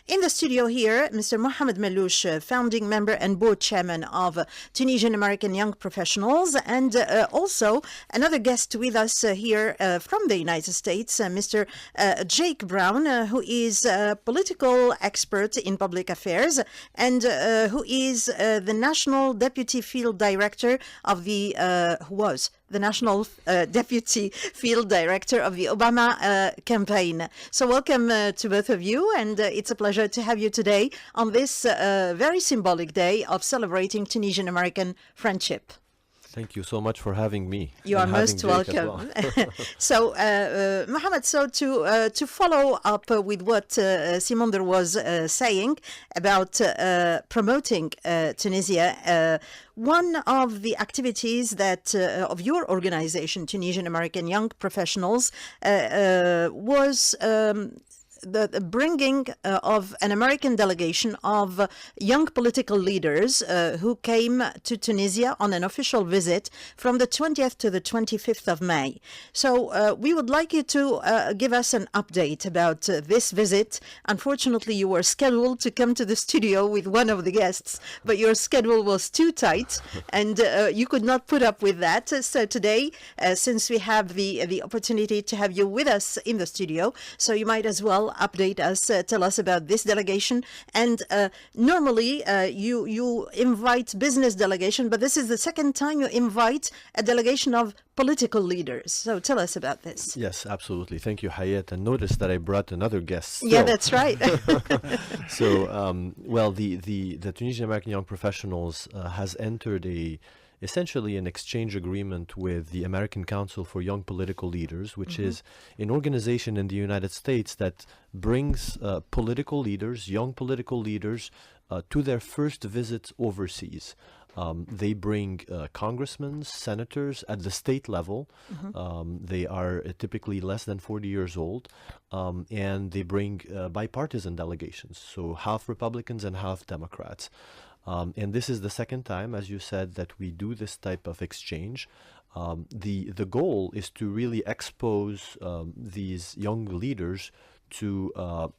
In the studio here, Mr. Mohamed Malouche, founding member and board chairman of Tunisian American Young Professionals, and also another guest with us here from the United States, Mr. Jake Braun, who is a political expert in public affairs and who is the National Deputy Field Director of the, Deputy Field Director of the Obama campaign. So welcome to both of you, and it's a pleasure to have you today on this very symbolic day of celebrating Tunisian American friendship. Thank you so much for having me. You are most welcome. So, Mohamed, to follow up with what Simonder was saying about promoting Tunisia, one of the activities that of your organization, Tunisian American Young Professionals, was the bringing of an American delegation of young political leaders who came to Tunisia on an official visit from the 20th to the 25th of May. So we would like you to give us an update about this visit. Unfortunately, you were scheduled to come to the studio with one of the guests, but your schedule was too tight and you could not put up with that. So today, since we have the opportunity to have you with us in the studio, so you might as well update us, tell us about this delegation. And normally you invite business delegation, but this is the second time you invite a delegation of political leaders. So tell us about this. Yes, absolutely. Thank you, Hayat. And notice that I brought another guest still. Yeah, that's right. So, well, the Tunisian American Young Professionals has entered essentially an exchange agreement with the American Council for Young Political Leaders, which is an organization in the United States that brings political leaders, young political leaders, to their first visits overseas. They bring congressmen, senators at the state level. They are typically less than 40 years old, and they bring bipartisan delegations, so half Republicans and half Democrats. And this is the second time, as you said, that we do this type of exchange. The goal is to really expose these young leaders to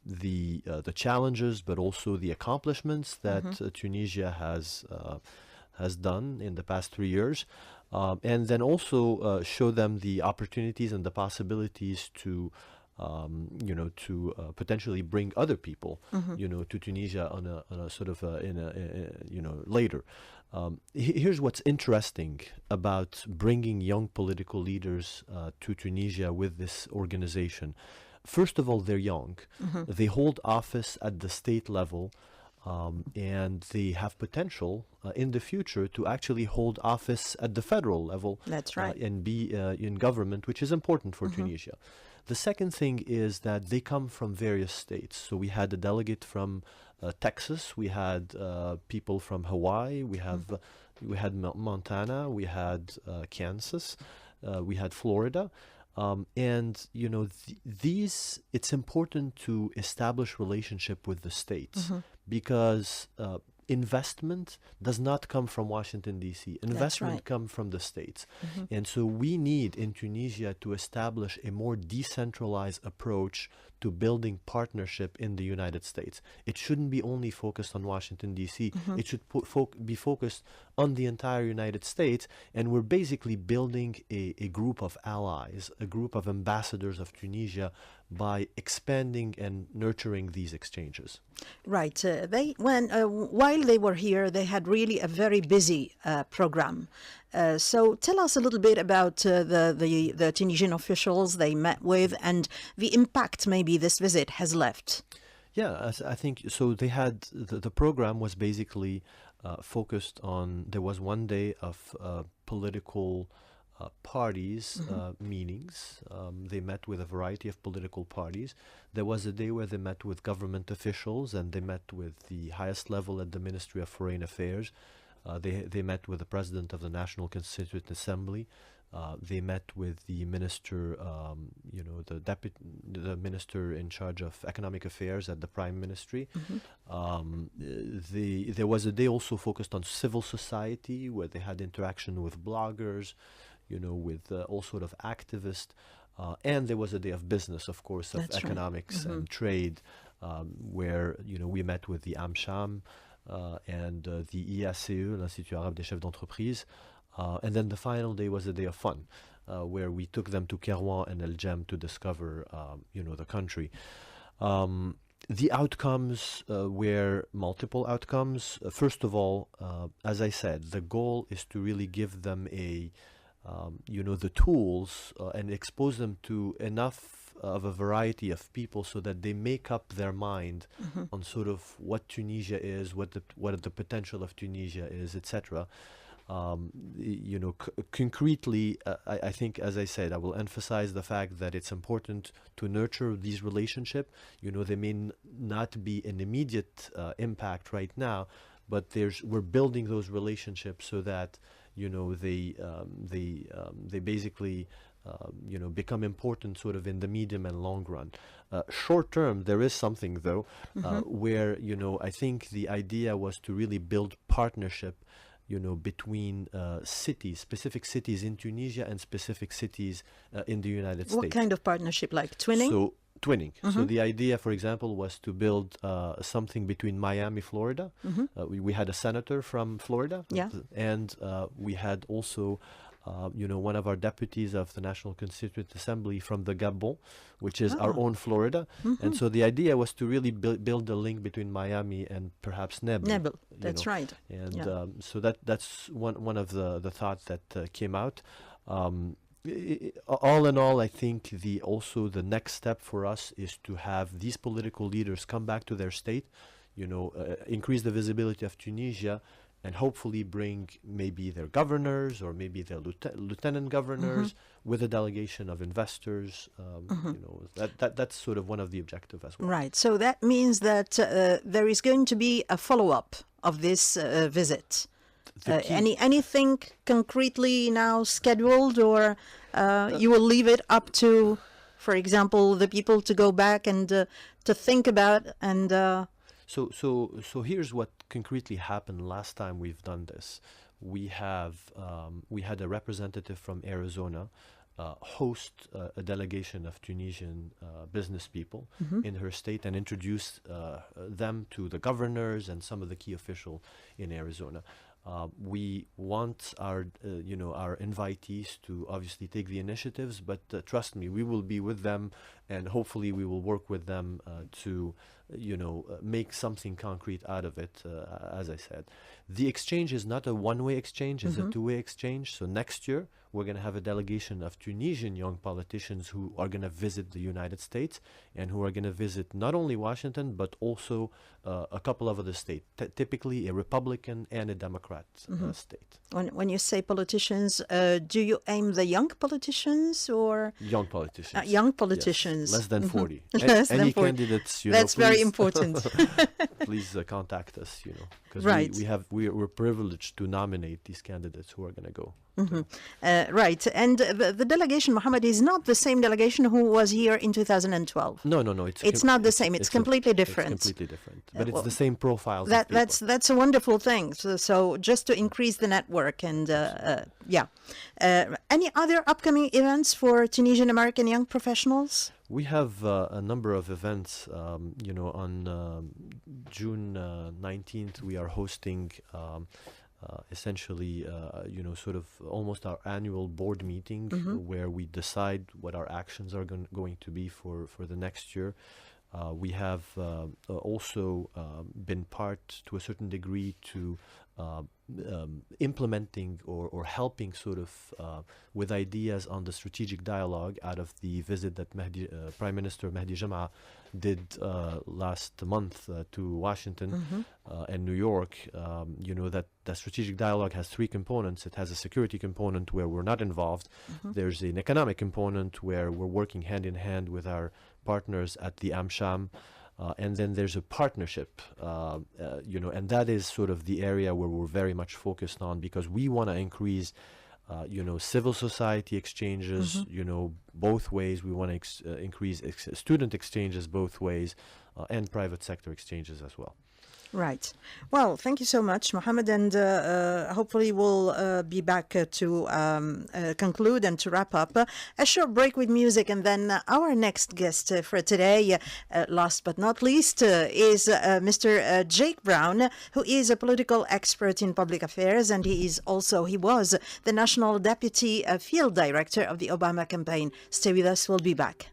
the challenges, but also the accomplishments that Tunisia has done in the past 3 years, and then also show them the opportunities and the possibilities to potentially bring other people, to Tunisia on a sort of later. Here's what's interesting about bringing young political leaders to Tunisia with this organization. First of all, they're young. They hold office at the state level, and they have potential in the future to actually hold office at the federal level. That's right. And be in government, which is important for Tunisia. The second thing is that they come from various states. So we had a delegate from Texas, we had people from Hawaii, we had Montana, we had Kansas, we had Florida. And these, it's important to establish relationship with the states because investment does not come from Washington, D.C. Investment comes from the states. And so we need in Tunisia to establish a more decentralized approach to building partnership in the United States. It shouldn't be only focused on Washington, D.C. It should be focused on the entire United States. And we're basically building a group of allies, a group of ambassadors of Tunisia by expanding and nurturing these exchanges. Right. While they were here, they had really a very busy program. So tell us a little bit about the Tunisian officials they met with and the impact maybe this visit has left. Yeah, I think so. They had the program was basically focused on. There was one day of political parties meetings. They met with a variety of political parties. There was a day where they met with government officials, and they met with the highest level at the Ministry of Foreign Affairs. They met with the President of the National Constituent Assembly. They met with the minister, the minister in charge of economic affairs at the Prime Ministry. There was a day also focused on civil society, where they had interaction with bloggers, with all sort of activists. And there was a day of business, of course, of economics and trade. where we met with the AmSham and the IACE, l'Institut Arabe des Chefs d'Entreprise, and then the final day was a day of fun, where we took them to Kairouan and El Jem to discover the country. The outcomes were multiple outcomes. First of all, as I said, the goal is to really give them the tools and expose them to enough of a variety of people so that they make up their mind on sort of what Tunisia is, what the potential of Tunisia is, etc. Concretely, I think, as I said, I will emphasize the fact that it's important to nurture these relationships. They may not be an immediate impact right now, but we're building those relationships so that they basically become important sort of in the medium and long run. Short term, there is something though, where I think the idea was to really build partnership between specific cities in Tunisia and specific cities in the United States. What kind of partnership, like twinning? So, twinning. So the idea, for example, was to build something between Miami, Florida. We had a senator from Florida. Yeah. And we had also one of our deputies of the National Constituent Assembly from the Gabon, which is our own Florida. And so the idea was to really build a link between Miami and perhaps Nebel. That's right. And so that's one of the thoughts that came out. All in all, I think the next step for us is to have these political leaders come back to their state, increase the visibility of Tunisia, and hopefully bring maybe their governors or maybe their lieutenant governors with a delegation of investors. That's sort of one of the objectives as well. Right. So that means that there is going to be a follow-up of this visit. Anything concretely now scheduled, or you will leave it up to, for example, the people to go back and to think about and... So here's what concretely happened last time we've done this. We had a representative from Arizona host a delegation of Tunisian business people in her state and introduce them to the governors and some of the key officials in Arizona. We want our invitees to obviously take the initiatives, but trust me, we will be with them, and hopefully we will work with them to make something concrete out of it. As I said, the exchange is not a one-way exchange; it's a two-way exchange. So next year we're going to have a delegation of Tunisian young politicians who are going to visit the United States and who are going to visit not only Washington but also a couple of other states, typically a Republican and a Democrat state. When you say politicians, do you aim the young politicians or young politicians? Young politicians, yes. Less than 40. Less Any than 40. candidates? That's very important. Please contact us. Because right. we're privileged to nominate these candidates who are going to go. Right. And the delegation, Mohamed, is not the same delegation who was here in 2012. No. It's not the same. It's completely different. It's completely different. But it's the same profile. That's a wonderful thing. So just to increase the network and any other upcoming events for Tunisian American young professionals? We have a number of events. On June 19th, we are hosting essentially, sort of almost our annual board meeting where we decide what our actions are going to be for the next year. We have also been part, to a certain degree, to implementing or helping sort of with ideas on the strategic dialogue out of the visit that Prime Minister Mahdi Jama'a did last month to Washington and New York. That strategic dialogue has three components. It has a security component where we're not involved. There's an economic component where we're working hand in hand with our partners at the AmSham. And then there's a partnership, and that is sort of the area where we're very much focused on, because we want to increase, civil society exchanges, both ways. We want to increase student exchanges both ways. and private sector exchanges as well. Right. Well, thank you so much, Mohamed, and hopefully we'll be back to conclude and to wrap up. A short break with music, and then our next guest for today, last but not least, is Mr. Jake Braun, who is a political expert in public affairs, and he was the National Deputy Field Director of the Obama campaign. Stay with us, we'll be back.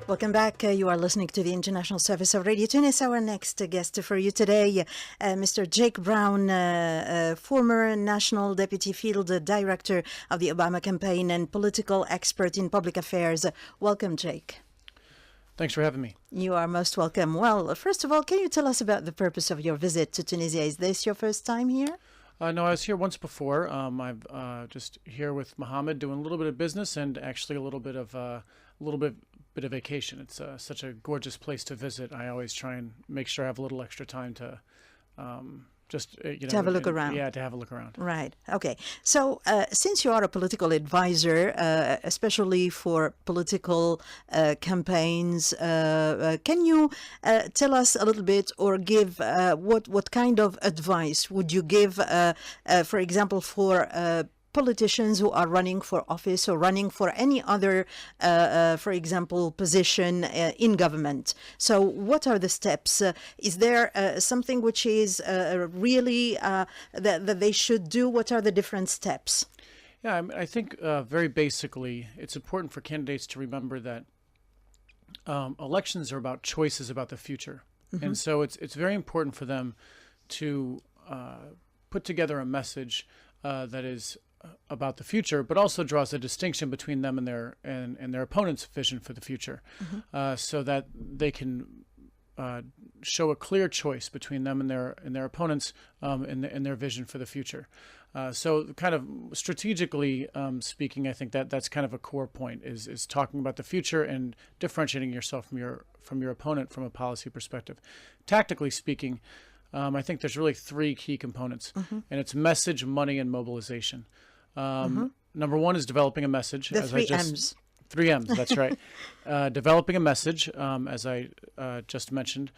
Welcome back. You are listening to the International Service of Radio Tunis. Our next guest for you today, Mr. Jake Braun, former National Deputy Field Director of the Obama campaign and political expert in public affairs. Welcome, Jake. Thanks for having me. You are most welcome. Well, first of all, can you tell us about the purpose of your visit to Tunisia? Is this your first time here? No, I was here once before. I'm just here with Mohamed doing a little bit of business and actually a little bit of vacation. It's such a gorgeous place to visit. I always try and make sure I have a little extra time to to have a look around. Yeah, to have a look around. Right. Okay. So since you are a political advisor, especially for political campaigns, can you tell us a little bit or give what kind of advice would you give, for example, for politicians who are running for office or running for any other, for example, position in government? So what are the steps? Is there something which is really that they should do? What are the different steps? Yeah, I think very basically, it's important for candidates to remember that elections are about choices about the future. Mm-hmm. And so it's very important for them to put together a message that is about the future, but also draws a distinction between them and their opponent's vision for the future, so that they can show a clear choice between them and their opponents in their vision for the future. So kind of strategically speaking, I think that's kind of a core point is talking about the future and differentiating yourself from your opponent from a policy perspective. Tactically speaking, I think there's really three key components, and it's message, money, and mobilization. Number one is developing a message. The three M's. 3 M's, that's right. Developing a message, as I just mentioned.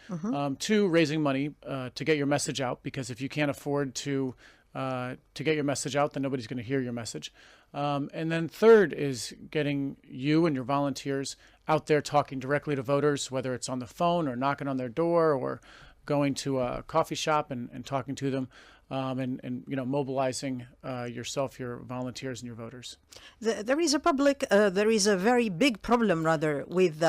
2, raising money to get your message out, because if you can't afford to get your message out, then nobody's going to hear your message. And then 3rd is getting you and your volunteers out there talking directly to voters, whether it's on the phone or knocking on their door or going to a coffee shop and talking to them. And mobilizing yourself, your volunteers, and your voters. There is a very big problem, rather, with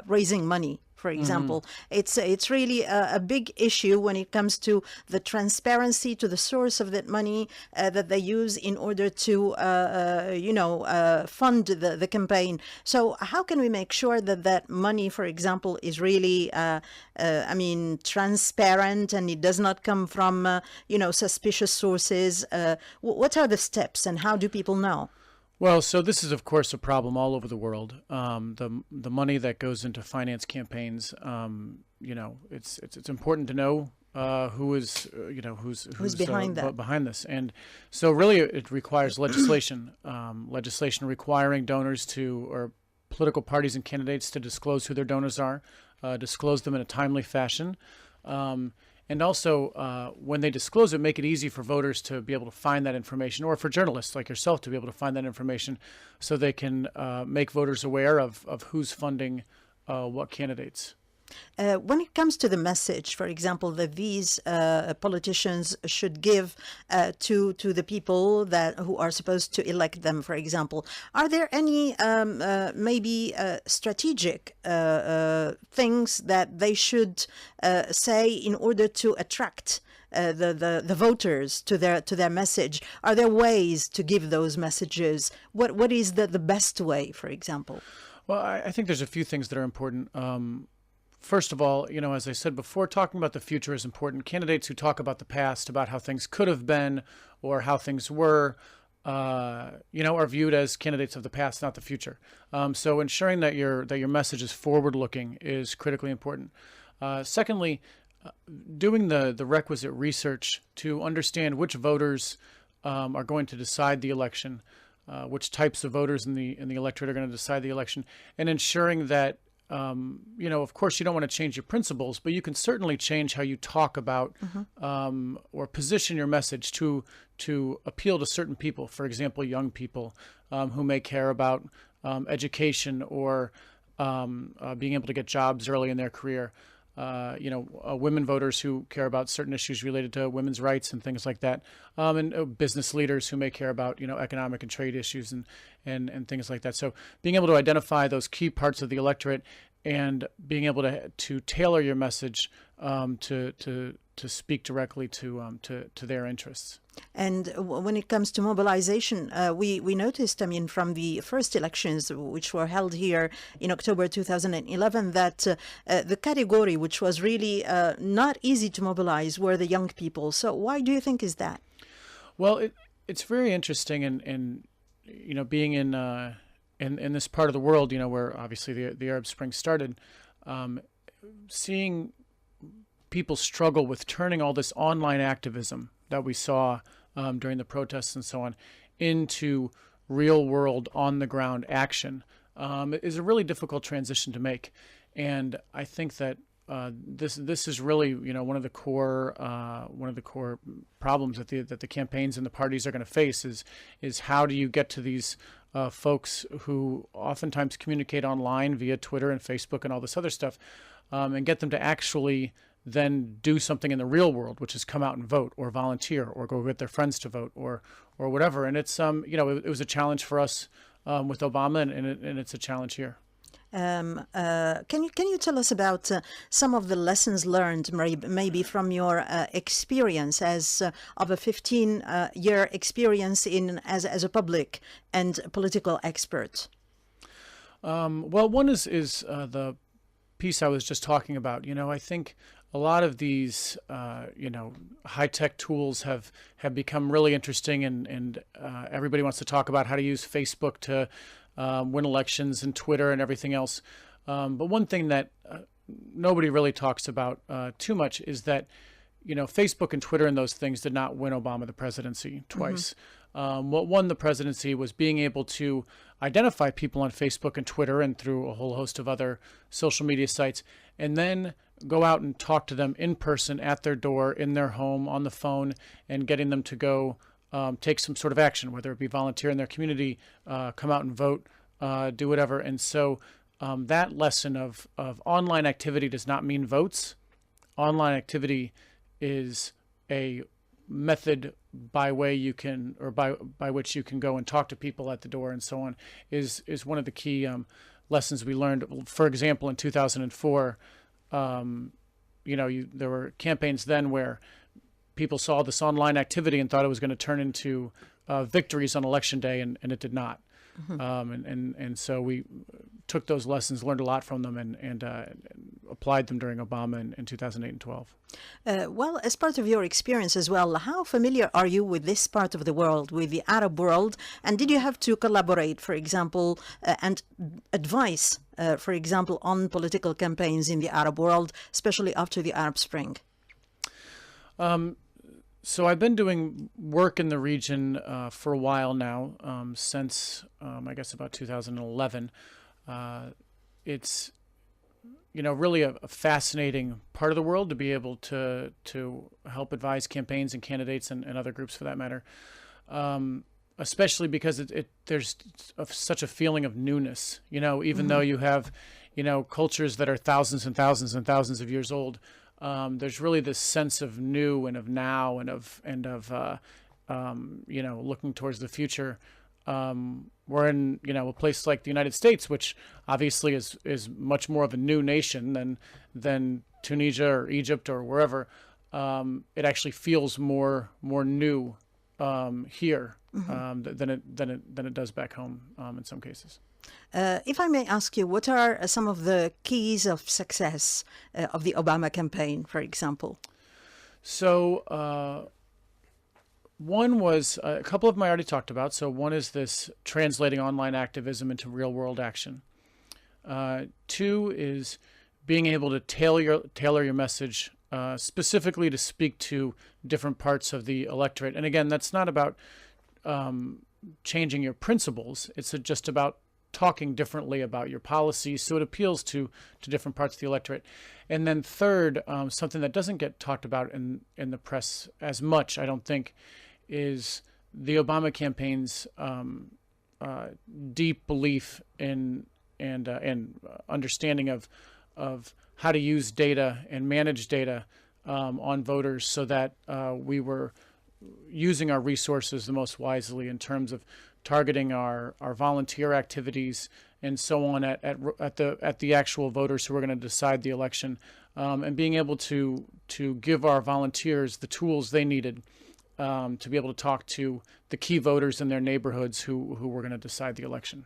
raising money. For example, it's really a big issue when it comes to the transparency to the source of that money that they use in order to, fund the campaign. So how can we make sure that money, for example, is really, transparent and it does not come from, suspicious sources? What are the steps and how do people know? Well, so this is, of course, a problem all over the world. The money that goes into finance campaigns, it's important to know who's behind that, behind this, and so really it requires legislation, legislation requiring donors or political parties and candidates to disclose who their donors are, disclose them in a timely fashion. And also, when they disclose it, make it easy for voters to be able to find that information, or for journalists like yourself to be able to find that information, so they can make voters aware of who's funding what candidates. When it comes to the message, for example, that these politicians should give to the people who are supposed to elect them, for example, are there any strategic things that they should say in order to attract the voters to their message? Are there ways to give those messages? What is the best way, for example? Well, I think there's a few things that are important. First of all, as I said before, talking about the future is important. Candidates who talk about the past, about how things could have been or how things were, are viewed as candidates of the past, not the future. So ensuring that your message is forward-looking is critically important. Secondly, doing the requisite research to understand which voters are going to decide the election, which types of voters in the electorate are going to decide the election, and ensuring that of course, you don't want to change your principles, but you can certainly change how you talk about or position your message to appeal to certain people. For example, young people who may care about education or being able to get jobs early in their career. Women voters who care about certain issues related to women's rights and things like that, and business leaders who may care about economic and trade issues and things like that. So being able to identify those key parts of the electorate and being able to tailor your message to speak directly to their interests. And when it comes to mobilization, we noticed, from the first elections, which were held here in October 2011, that the category which was really not easy to mobilize were the young people. So why do you think is that? Well, it's very interesting, and being in this part of the world, where obviously the Arab Spring started, seeing people struggle with turning all this online activism that we saw during the protests and so on into real world on the ground action is a really difficult transition to make. And I think that this is really one of the core problems that the campaigns and the parties are going to face is how do you get to these folks who oftentimes communicate online via Twitter and Facebook and all this other stuff, and get them to actually then do something in the real world, which is come out and vote or volunteer or go get their friends to vote or whatever. And it's it was a challenge for us with Obama, and it's a challenge here. Can you tell us about some of the lessons learned, maybe from your experience as of a 15-year experience as a public and political expert? Well, one is the piece I was just talking about. I think a lot of these, high-tech tools have become really interesting, and everybody wants to talk about how to use Facebook to win elections and Twitter and everything else. But one thing that nobody really talks about too much is that, Facebook and Twitter and those things did not win Obama the presidency twice. What won the presidency was being able to identify people on Facebook and Twitter and through a whole host of other social media sites, and then go out and talk to them in person at their door, in their home, on the phone, and getting them to go take some sort of action, whether it be volunteer in their community, come out and vote, do whatever. And so that lesson of online activity does not mean votes. Online activity is a method by which you can go and talk to people at the door and so on, is one of the key lessons we learned. For example, in 2004, there were campaigns then where people saw this online activity and thought it was going to turn into victories on election day, and it did not. And so we took those lessons, learned a lot from them, and applied them during Obama in 2008 and 12. Well, as part of your experience as well, how familiar are you with this part of the world, with the Arab world? And did you have to collaborate, for example, and advise, for example, on political campaigns in the Arab world, especially after the Arab Spring? So I've been doing work in the region for a while now, since I guess about 2011. It's really a fascinating part of the world to be able to help advise campaigns and candidates and other groups for that matter, especially because there's such a feeling of newness. Even though you have cultures that are thousands and thousands and thousands of years old. There's really this sense of new and of now and of looking towards the future. We're in a place like the United States, which obviously is much more of a new nation than Tunisia or Egypt or wherever. It actually feels more new here than it does back home in some cases. If I may ask you, what are some of the keys of success of the Obama campaign, for example? So one was a couple of them I already talked about. So one is this translating online activism into real world action. Two is being able to tailor your message specifically to speak to different parts of the electorate. And again, that's not about changing your principles. It's just about talking differently about your policies, so it appeals to different parts of the electorate. And then third, something that doesn't get talked about in the press as much, I don't think, is the Obama campaign's deep belief in and understanding of how to use data and manage data on voters, so that we were using our resources the most wisely in terms of targeting our volunteer activities and so on at the actual voters who are going to decide the election, and being able to give our volunteers the tools they needed to be able to talk to the key voters in their neighborhoods who were going to decide the election.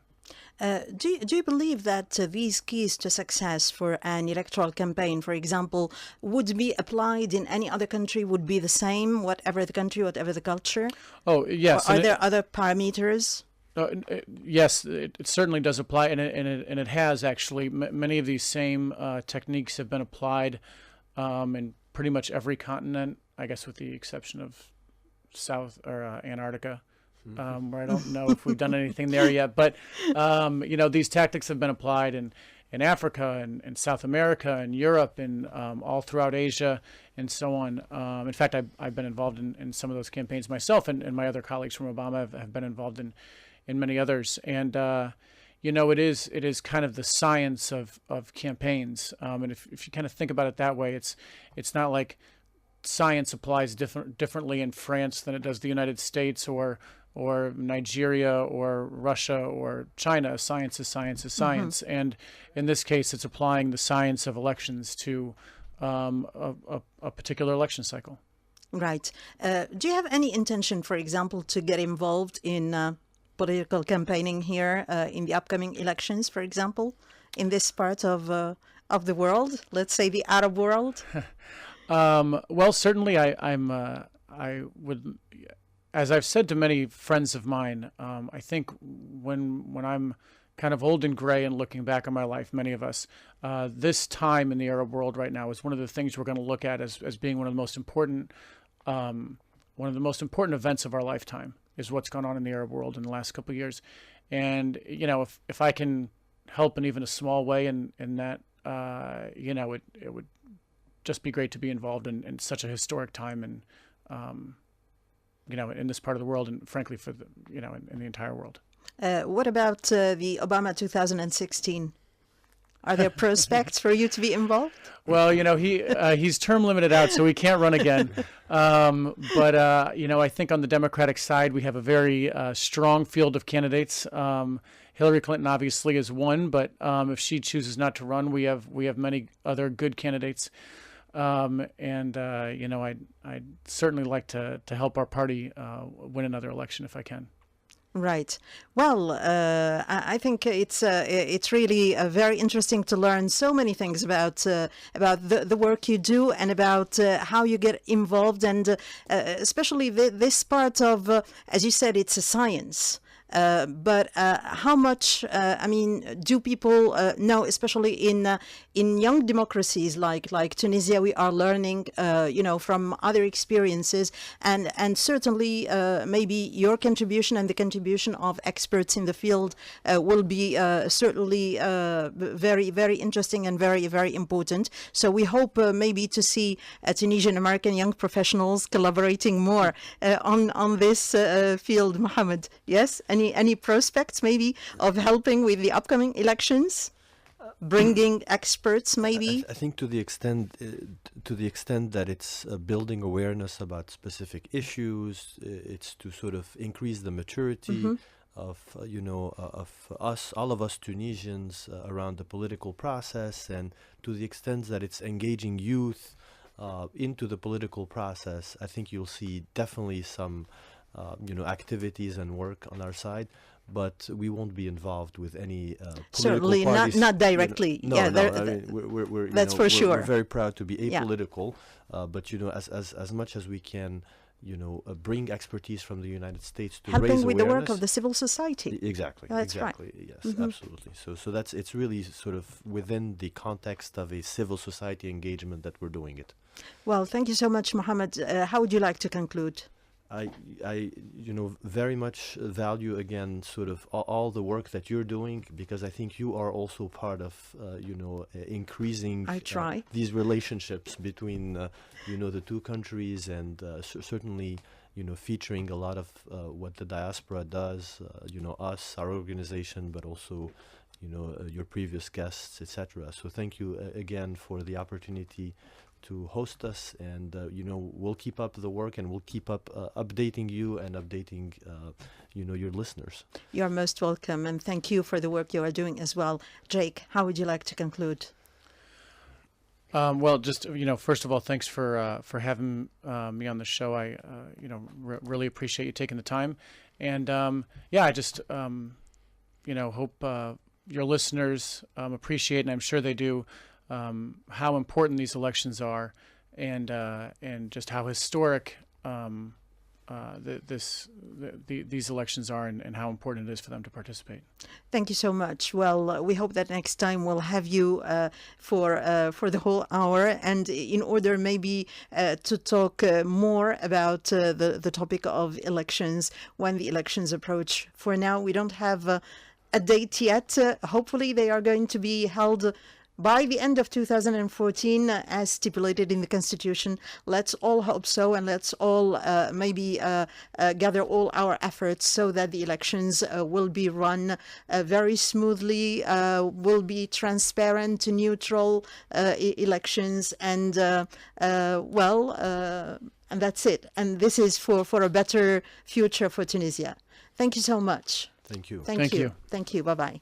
Do you believe that these keys to success for an electoral campaign, for example, would be applied in any other country, would be the same, whatever the country, whatever the culture? Oh, yes. Or are there other parameters? Yes, it certainly does apply, and it has actually. Many of these same techniques have been applied in pretty much every continent, I guess with the exception of South or Antarctica. Where I don't know if we've done anything there yet, but these tactics have been applied in Africa and South America and Europe and all throughout Asia and so on. In fact, I've been involved in some of those campaigns myself, and my other colleagues from Obama have been involved in many others. And it is kind of the science of campaigns. And if you kind of think about it that way, it's not like science applies differently in France than it does the United States, or or Nigeria or Russia or China. Science is science is science. And in this case, it's applying the science of elections to a particular election cycle. Right. Do you have any intention, for example, to get involved in political campaigning here in the upcoming elections, for example, in this part of the world, let's say the Arab world? Well, certainly I would, as I've said to many friends of mine, I think when I'm kind of old and gray and looking back on my life, many of us, this time in the Arab world right now is one of the things we're going to look at as being one of the most important events of our lifetime, is what's gone on in the Arab world in the last couple of years. And, you know, if I can help in even a small way in that, you know, it would just be great to be involved in such a historic time and, you know, in this part of the world and frankly for the, you know, in the entire world. What about the Obama 2016? Are there prospects for you to be involved? Well, you know, he's term limited out, so he can't run again. But you know, I think on the Democratic side, we have a very strong field of candidates. Hillary Clinton obviously is one, but if she chooses not to run, we have many other good candidates. And you know, I'd certainly like to help our party win another election if I can. Right. Well, I think it's really very interesting to learn so many things about the work you do and about how you get involved, and especially this part of, as you said, it's a science. But how much, I mean, do people know, especially in young democracies like Tunisia, we are learning, you know, from other experiences, and certainly maybe your contribution and the contribution of experts in the field will be certainly very, very interesting and very, very important. So we hope maybe to see Tunisian American young professionals collaborating more on this field, Mohamed. Yes? Any prospects maybe of helping with the upcoming elections, bringing experts maybe? I think to the extent that it's building awareness about specific issues, it's to sort of increase the maturity of you know of us, all of us Tunisians around the political process, and to the extent that it's engaging youth into the political process, I think you'll see definitely some you know, activities and work on our side, but we won't be involved with any political certainly parties. not directly. You know, yeah, no, I mean, we're that's you know, for we're, sure. We're very proud to be apolitical, but you know, as much as we can, you know, bring expertise from the United States to raise helping with awareness. the work of the civil society. Exactly. That's exactly. right. Yes, absolutely. So it's really sort of within the context of a civil society engagement that we're doing it. Well, thank you so much, Mohamed. How would you like to conclude? I you know, very much value again sort of all the work that you're doing, because I think you are also part of you know, increasing these relationships between you know, the two countries, and certainly, you know, featuring a lot of what the diaspora does, you know, us, our organization, but also, you know, your previous guests, etc. So thank you again for the opportunity to host us, and you know, we'll keep up the work, and we'll keep up updating you and updating you know, your listeners. You're most welcome, and thank you for the work you are doing as well. Jake, how would you like to conclude? Well, just, you know, first of all, thanks for having me on the show. I you know, really appreciate you taking the time, and yeah, I just you know, hope your listeners appreciate, and I'm sure they do, how important these elections are, and just how historic these elections are, and how important it is for them to participate. Thank you so much. Well, we hope that next time we'll have you for the whole hour, and in order maybe to talk more about the topic of elections when the elections approach. For now, we don't have a date yet. Hopefully they are going to be held by the end of 2014, as stipulated in the Constitution. Let's all hope so, and let's all maybe gather all our efforts so that the elections will be run very smoothly, will be transparent, neutral elections, and and that's it. And this is for a better future for Tunisia. Thank you so much. Thank you. Thank you. Bye-bye.